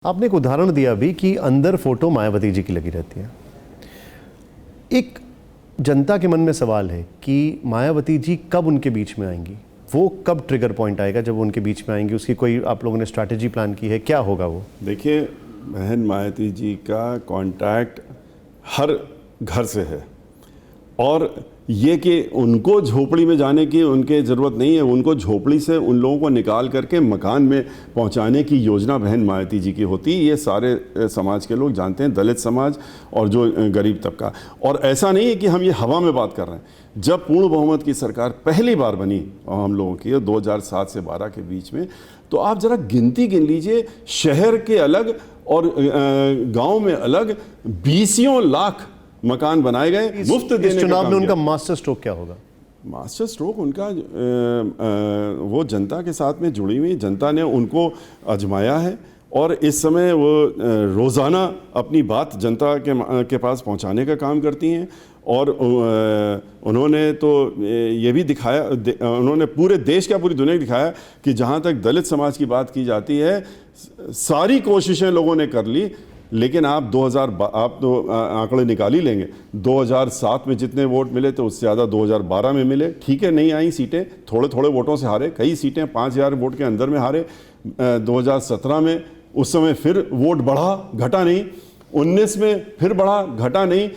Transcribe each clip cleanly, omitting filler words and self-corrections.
आपने एक उदाहरण दिया अभी कि अंदर फोटो मायावती जी की लगी रहती है। एक जनता के मन में सवाल है कि मायावती जी कब उनके बीच में आएंगी, वो कब ट्रिगर पॉइंट आएगा जब वो उनके बीच में आएंगी, उसकी कोई आप लोगों ने स्ट्रैटेजी प्लान की है, क्या होगा वो? देखिए, बहन मायावती जी का कांटेक्ट हर घर से है और ये कि उनको झोपड़ी में जाने की उनके ज़रूरत नहीं है। उनको झोपड़ी से उन लोगों को निकाल करके मकान में पहुंचाने की योजना बहन मायावती जी की होती है। ये सारे समाज के लोग जानते हैं, दलित समाज और जो गरीब तबका। और ऐसा नहीं है कि हम ये हवा में बात कर रहे हैं। जब पूर्ण बहुमत की सरकार पहली बार बनी हम लोगों की 2007 से 12 के बीच में, तो आप ज़रा गिनती गिन लीजिए, शहर के अलग और गाँव में अलग 20 लाख मकान बनाए गए मुफ्त देने। इस चुनाव में उनका मास्टर स्ट्रोक क्या होगा? मास्टर स्ट्रोक उनका वो जनता के साथ में जुड़ी हुई जनता ने उनको आजमाया है और इस समय वो रोज़ाना अपनी बात जनता के पास पहुंचाने का काम करती हैं। और उन्होंने तो ये भी दिखाया, उन्होंने पूरे देश का, पूरी दुनिया को दिखाया कि जहाँ तक दलित समाज की बात की जाती है, सारी कोशिशें लोगों ने कर ली। लेकिन आप तो आंकड़े निकाल ही लेंगे, 2007 में जितने वोट मिले तो उससे ज़्यादा 2012 में मिले। ठीक है, नहीं आई सीटें, थोड़े थोड़े वोटों से हारे, कई सीटें 5000 वोट के अंदर में हारे। 2017 में उस समय फिर वोट बढ़ा, घटा नहीं। 19 में फिर बढ़ा, घटा नहीं।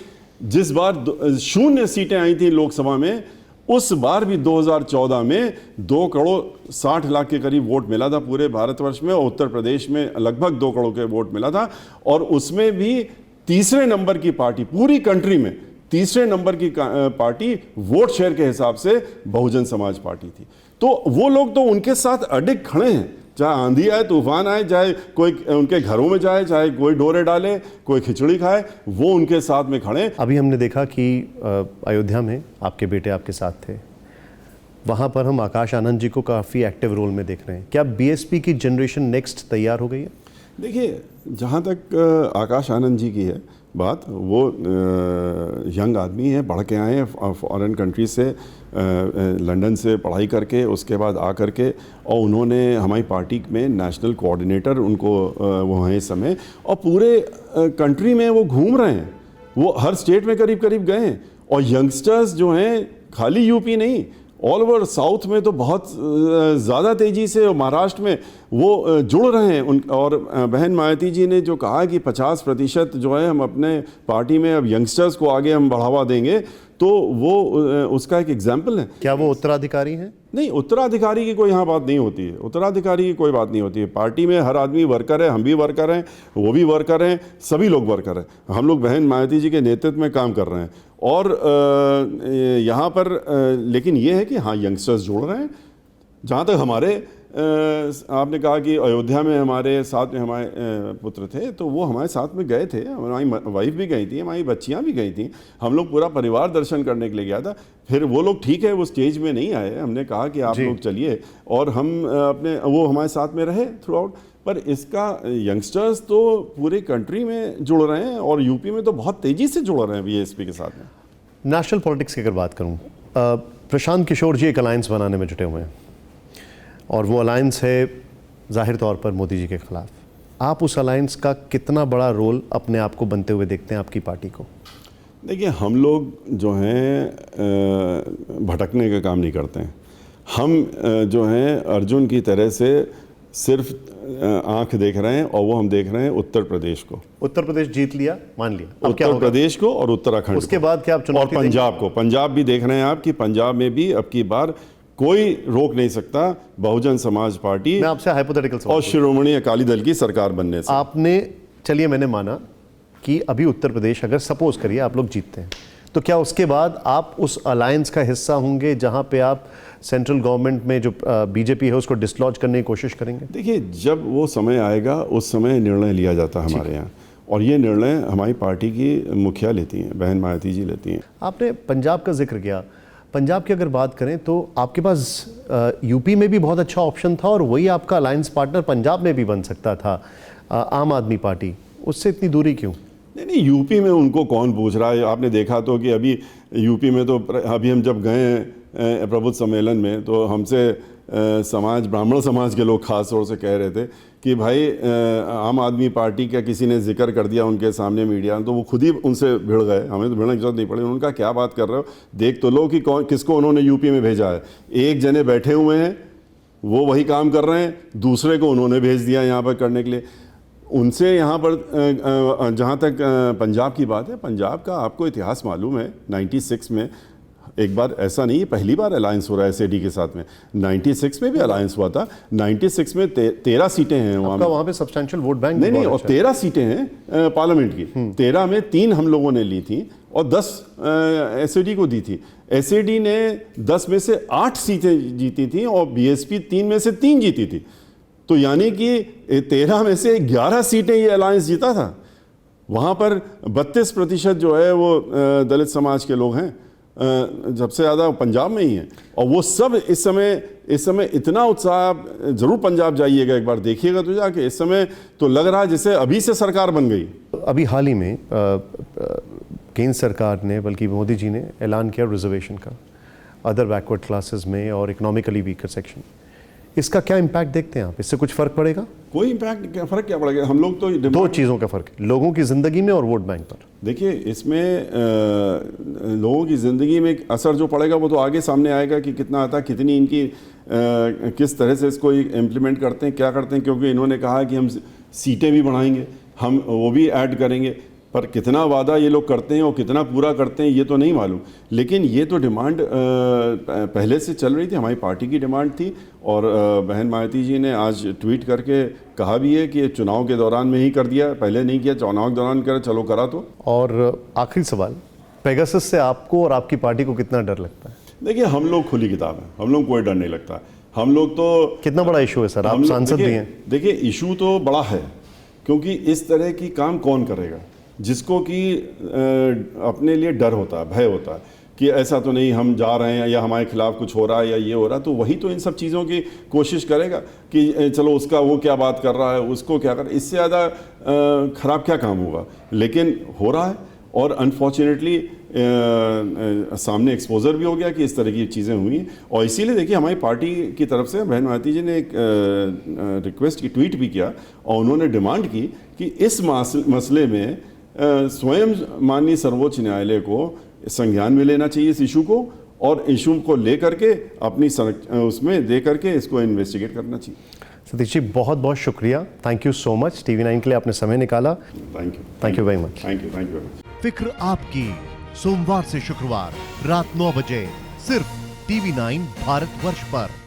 जिस बार 0 सीटें आई थी लोकसभा में, उस बार भी 2014 में 2,60,00,000 के करीब वोट मिला था पूरे भारतवर्ष में, और उत्तर प्रदेश में लगभग 2 करोड़ के वोट मिला था। और उसमें भी तीसरे नंबर की पार्टी, पूरी कंट्री में तीसरे नंबर की पार्टी वोट शेयर के हिसाब से बहुजन समाज पार्टी थी। तो वो लोग तो उनके साथ अडिग खड़े हैं, चाहे आंधी आए, तूफान आए, चाहे कोई उनके घरों में जाए, चाहे कोई डोरे डाले, कोई खिचड़ी खाए, वो उनके साथ में खड़े। अभी हमने देखा कि अयोध्या में आपके बेटे आपके साथ थे, वहाँ पर हम आकाश आनंद जी को काफ़ी एक्टिव रोल में देख रहे हैं। क्या बीएसपी की जनरेशन नेक्स्ट तैयार हो गई है? देखिए, जहाँ तक आकाश आनंद जी की है बात, वो यंग आदमी है, पढ़ के आए हैं फॉरेन कंट्री से, लंदन से पढ़ाई करके, उसके बाद आ करके, और उन्होंने हमारी पार्टी में नेशनल कोऑर्डिनेटर उनको वो हैं इस समय, और पूरे कंट्री में वो घूम रहे हैं। वो हर स्टेट में करीब करीब गए हैं। और यंगस्टर्स जो हैं, खाली यूपी नहीं, ऑल ओवर साउथ में तो बहुत ज़्यादा तेज़ी से, महाराष्ट्र में वो जुड़ रहे हैं। और बहन मायावती जी ने जो कहा कि 50% जो है हम अपने पार्टी में अब यंगस्टर्स को आगे हम बढ़ावा देंगे, तो वो उसका एक एग्जाम्पल है। क्या वो उत्तराधिकारी हैं? नहीं, उत्तराधिकारी की कोई यहाँ बात नहीं होती है। उत्तराधिकारी की कोई बात नहीं होती है। पार्टी में हर आदमी वर्कर है, हम भी वर्कर हैं, वो भी वर्कर हैं, सभी लोग वर्कर हैं। हम लोग बहन मायावती जी के नेतृत्व में काम कर रहे हैं। और यहाँ पर लेकिन ये है कि हाँ, यंगस्टर्स जुड़ रहे हैं। जहाँ तक हमारे आपने कहा कि अयोध्या में हमारे साथ में हमारे पुत्र थे, तो वो हमारे साथ में गए थे। हमारी वाइफ भी गई थी, हमारी बच्चियाँ भी गई थी, हम लोग पूरा परिवार दर्शन करने के लिए गया था। फिर वो लोग ठीक है, वो स्टेज में नहीं आए, हमने कहा कि आप लोग चलिए, और हम अपने, वो हमारे साथ में रहे थ्रू आउट। पर इसका यंगस्टर्स तो पूरे कंट्री में जुड़ रहे हैं, और यूपी में तो बहुत तेज़ी से जुड़ रहे हैं बीएसपी के साथ में। नेशनल पॉलिटिक्स की अगर बात करूँ, प्रशांत किशोर जी एक अलायंस बनाने में जुटे हुए हैं, और वो अलायंस है जाहिर तौर पर मोदी जी के खिलाफ। आप उस अलायंस का कितना बड़ा रोल अपने आप को बनते हुए देखते हैं, आपकी पार्टी को? देखिए, हम लोग जो हैं भटकने का काम नहीं करते हैं। हम जो हैं अर्जुन की तरह से सिर्फ आंख देख रहे हैं, और वो हम देख रहे हैं उत्तर प्रदेश को। उत्तर प्रदेश जीत लिया, मान लिया, अब क्या उत्तर होगा? प्रदेश को और उत्तराखंड उसके को। बाद क्या आप चुनौती और पंजाब को, पंजाब भी देख रहे हैं आप कि पंजाब में भी अब की बार कोई रोक नहीं सकता बहुजन समाज पार्टी मैं आपसे हाइपोथेटिकल सवाल और शिरोमणि अकाली दल की सरकार बनने से। आपने, चलिए मैंने माना कि अभी उत्तर प्रदेश अगर सपोज करिए आप लोग जीतते हैं, तो क्या उसके बाद आप उस अलायंस का हिस्सा होंगे जहां पे आप सेंट्रल गवर्नमेंट में जो बीजेपी है उसको डिसलॉज करने की कोशिश करेंगे? देखिए, जब वो समय आएगा उस समय निर्णय लिया जाता है हमारे यहाँ, और ये निर्णय हमारी पार्टी की मुखिया लेती हैं, बहन मायावती जी लेती हैं। आपने पंजाब का जिक्र किया। पंजाब की अगर बात करें तो आपके पास यूपी में भी बहुत अच्छा ऑप्शन था, और वही आपका अलायंस पार्टनर पंजाब में भी बन सकता था, आम आदमी पार्टी। उससे इतनी दूरी क्यों? नहीं, यूपी में उनको कौन पूछ रहा है? आपने देखा तो कि अभी यूपी में तो अभी हम जब गए प्रबुद्ध सम्मेलन में, तो हमसे समाज, ब्राह्मण समाज के लोग खास तौर से कह रहे थे कि भाई आम आदमी पार्टी का किसी ने जिक्र कर दिया उनके सामने मीडिया में, तो वो खुद ही उनसे भिड़ गए। हमें तो भिड़ने की जरूरत नहीं पड़ी। उनका क्या बात कर रहे हो, देख तो लो कि कौन किसको उन्होंने यूपी में भेजा है। एक जने बैठे हुए हैं, वो वही काम कर रहे हैं, दूसरे को उन्होंने भेज दिया यहाँ पर करने के लिए। उनसे यहाँ पर जहाँ तक पंजाब की बात है, पंजाब का आपको इतिहास मालूम है। 96 में एक बार, ऐसा नहीं है पहली बार अलायंस हो रहा है एसएडी के साथ में, 96 में भी अलायंस हुआ था। 96 में 13 सीटें हैं वहाँ पे सब्सटैंशियल वोट बैंक नहीं, और 13 सीटें हैं पार्लियामेंट की। 13 में 3 हम लोगों ने ली थी और 10 एसएडी को दी थी। एसएडी ने 10 में से 8 सीटें जीती थी और बीएसपी 3 में से 3 जीती थी। तो यानी कि 13 में से 11 सीटें ये अलायंस जीता था। वहाँ पर 32% जो है वो दलित समाज के लोग हैं, सबसे ज़्यादा पंजाब में ही है। और वो सब इस समय इतना उत्साह, ज़रूर पंजाब जाइएगा एक बार, देखिएगा तो जाके। इस समय तो लग रहा है जैसे अभी से सरकार बन गई। अभी हाल ही में केंद्र सरकार ने, बल्कि मोदी जी ने ऐलान किया रिजर्वेशन का अदर बैकवर्ड क्लासेस में और इकोनॉमिकली वीकर सेक्शन। इसका क्या इम्पैक्ट देखते हैं आप? इससे कुछ फ़र्क पड़ेगा? कोई इम्पैक्ट, फ़र्क क्या पड़ेगा? हम लोग तो 2 चीज़ों का फ़र्क है, लोगों की ज़िंदगी में और वोट बैंक पर। देखिए, इसमें लोगों की ज़िंदगी में असर जो पड़ेगा वो तो आगे सामने आएगा कि कितना आता है, कितनी इनकी किस तरह से इसको इम्प्लीमेंट करते हैं, क्या करते हैं। क्योंकि इन्होंने कहा कि हम सीटें भी बढ़ाएंगे, हम वो भी ऐड करेंगे, पर कितना वादा ये लोग करते हैं और कितना पूरा करते हैं ये तो नहीं मालूम। लेकिन ये तो डिमांड पहले से चल रही थी, हमारी पार्टी की डिमांड थी। और बहन मायावती जी ने आज ट्वीट करके कहा भी है कि ये चुनाव के दौरान में ही कर दिया, पहले नहीं किया, चुनाव के दौरान करा, चलो करा तो। और आखिरी सवाल, पेगासस से आपको और आपकी पार्टी को कितना डर लगता है? देखिए, हम लोग खुली किताब हैं, हम लोग कोई डर नहीं लगता। हम लोग तो, कितना बड़ा इशू है सर, आप सांसद भी हैं। देखिए, इशू तो बड़ा है, क्योंकि इस तरह की काम कौन करेगा जिसको कि अपने लिए डर होता है, भय होता है कि ऐसा तो नहीं हम जा रहे हैं या हमारे खिलाफ कुछ हो रहा है या ये हो रहा है। तो वही तो इन सब चीज़ों की कोशिश करेगा कि चलो उसका वो क्या बात कर रहा है, उसको क्या कर, इससे ज़्यादा ख़राब क्या काम होगा। लेकिन हो रहा है और अनफॉर्चुनेटली सामने एक्सपोजर भी हो गया कि इस तरह की चीज़ें हुई हैं। और इसीलिए देखिए, हमारी पार्टी की तरफ से बहन मायावती जी ने एक रिक्वेस्ट की, ट्वीट भी किया और उन्होंने डिमांड की कि इस मसले में स्वयं माननीय सर्वोच्च न्यायालय को संज्ञान में लेना चाहिए इस इशू को, और इशू को ले करके अपनी उसमें दे करके इसको इन्वेस्टिगेट करना चाहिए। सतीश जी, बहुत बहुत शुक्रिया, thank you so much. TV9 के लिए आपने समय निकाला। Thank you very much. Thank you. फिक्र आपकी, सोमवार से शुक्रवार रात 9 बजे सिर्फ TV9 भारतवर्ष पर।